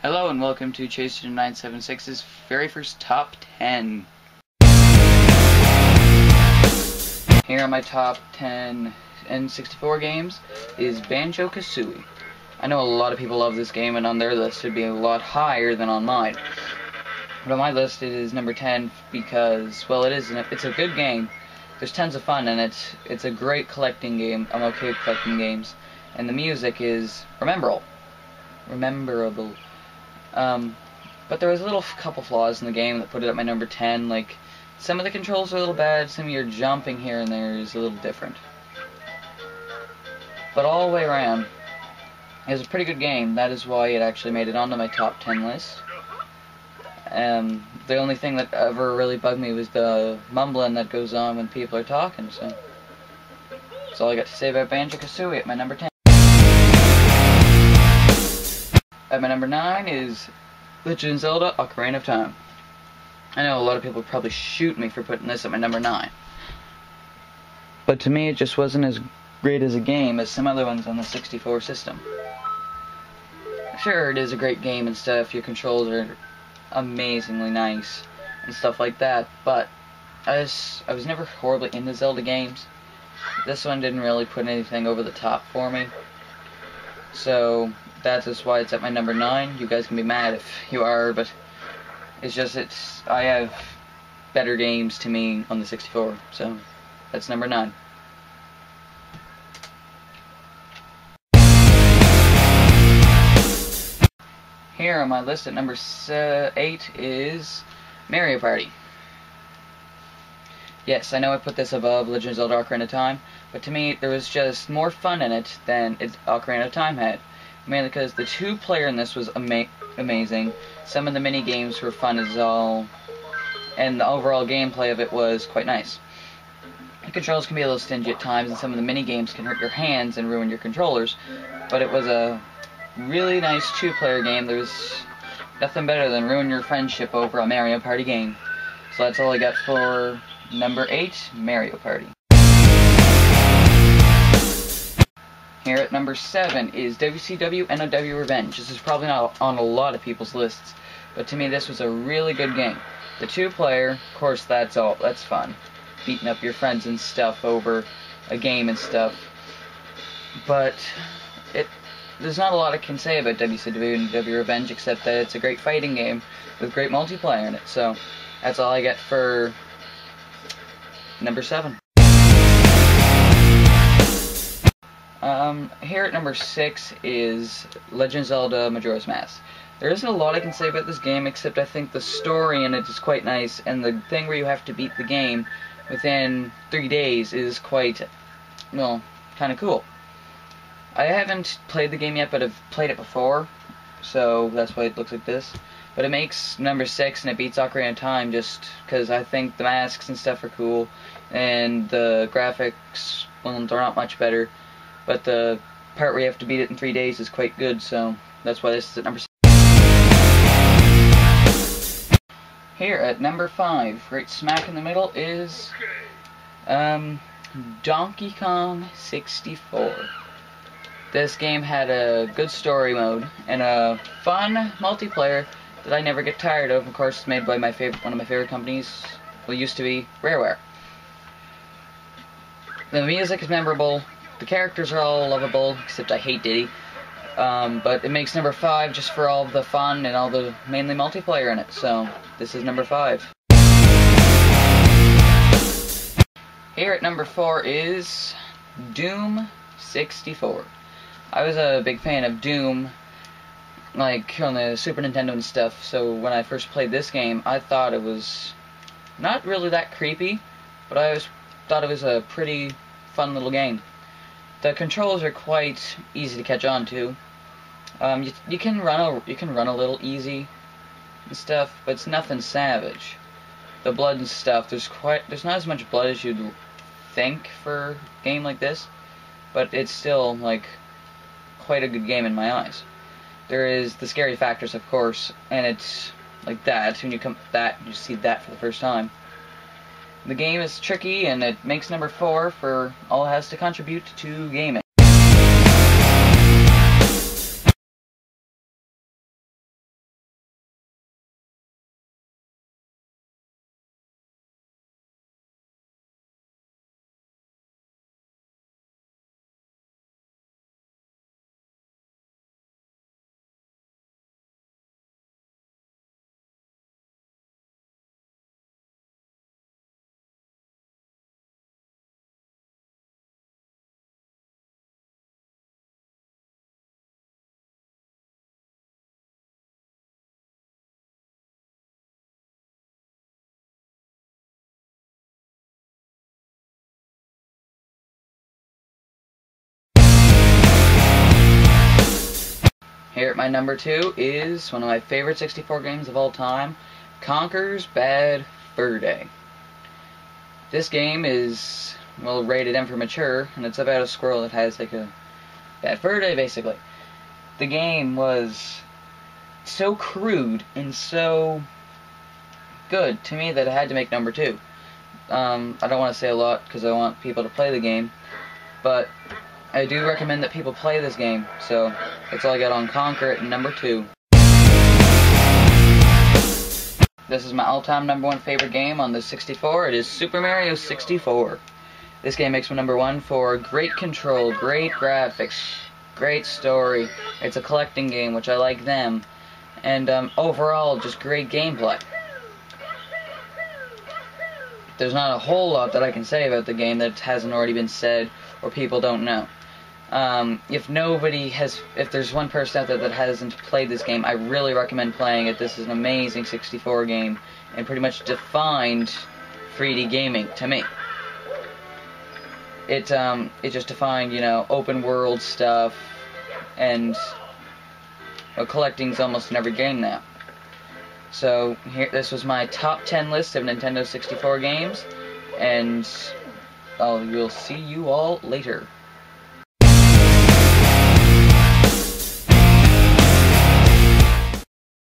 Hello and welcome to Chasedude9876's very first top 10. Here on my top 10 N64 games is Banjo-Kazooie. I know a lot of people love this game, and on their list it'd be a lot higher than on mine. But on my list it is number 10 because, well, it's a good game. There's tons of fun in it. It's a great collecting game. I'm okay with collecting games. And the music is rememberable. But there was a couple flaws in the game that put it at my number 10. Like, some of the controls are a little bad, some of your jumping here and there is a little different. But all the way around, it was a pretty good game. That is why it actually made it onto my top 10 list. The only thing that ever really bugged me was the mumbling that goes on when people are talking, so that's all I got to say about Banjo-Kazooie at my number 10. At my number 9 is Legend of Zelda: Ocarina of Time. I know a lot of people would probably shoot me for putting this at my number 9. But to me it just wasn't as great as a game as some other ones on the 64 system. Sure, it is a great game and stuff, your controls are amazingly nice and stuff like that, but I was never horribly into Zelda games. This one didn't really put anything over the top for me. So that's just why it's at my number 9. You guys can be mad if you are, but I have better games to me on the 64, so that's number 9. Here on my list at number 8 is Mario Party. Yes, I know I put this above Legend of Zelda: Ocarina of Time, but to me there was just more fun in it than Ocarina of Time had. Mainly because the two-player in this was amazing. Some of the mini-games were fun as all, and the overall gameplay of it was quite nice. The controls can be a little stingy at times, and some of the mini-games can hurt your hands and ruin your controllers, but it was a really nice two-player game. There's nothing better than ruin your friendship over a Mario Party game. So that's all I got for number 8, Mario Party. Here at number 7 is WCW Revenge. This is probably not on a lot of people's lists, but to me this was a really good game. The two-player, of course, that's fun. Beating up your friends and stuff over a game and stuff. But there's not a lot I can say about WCW Revenge except that it's a great fighting game with great multiplayer in it. So that's all I get for number 7. Here at number 6 is Legend of Zelda: Majora's Mask. There isn't a lot I can say about this game, except I think the story in it is quite nice, and the thing where you have to beat the game within 3 days is quite, well, kind of cool. I haven't played the game yet, but I've played it before, so that's why it looks like this. But it makes number 6, and it beats Ocarina of Time just because I think the masks and stuff are cool, and the graphics, well, they're not much better. But the part where you have to beat it in 3 days is quite good, so that's why this is at number 6. Here at number 5, right smack in the middle, is Donkey Kong 64. This game had a good story mode and a fun multiplayer that I never get tired of. Of course, it's made by one of my favorite companies, well, used to be Rareware. The music is memorable. The characters are all lovable, except I hate Diddy. But it makes number 5 just for all the fun and all the mainly multiplayer in it. So this is number 5. Here at number 4 is Doom 64. I was a big fan of Doom, like on the Super Nintendo and stuff. So when I first played this game, I thought it was not really that creepy, but I thought it was a pretty fun little game. The controls are quite easy to catch on to. You can run a little easy and stuff, but it's nothing savage. The blood and stuff, there's not as much blood as you'd think for a game like this, but it's still like quite a good game in my eyes. There is the scary factors, of course, and it's like that when you see that for the first time. The game is tricky, and it makes number 4 for all it has to contribute to gaming. Here at my number 2 is one of my favorite 64 games of all time, Conker's Bad Fur Day. This game is, well, rated M for mature, and it's about a squirrel that has like a bad fur day, basically. The game was so crude and so good to me that I had to make number 2. I don't want to say a lot because I want people to play the game, but I do recommend that people play this game, so that's all I got on Conker at number 2. This is my all-time number 1 favorite game on the 64. It is Super Mario 64. This game makes me number 1 for great control, great graphics, great story. It's a collecting game, which I like them, and overall, just great gameplay. There's not a whole lot that I can say about the game that hasn't already been said or people don't know. If there's one person out there that hasn't played this game, I really recommend playing it. This is an amazing 64 game and pretty much defined 3D gaming to me. It just defined, open world stuff, and collecting's almost in every game now. So this was my top 10 list of Nintendo 64 games, and you'll see you all later.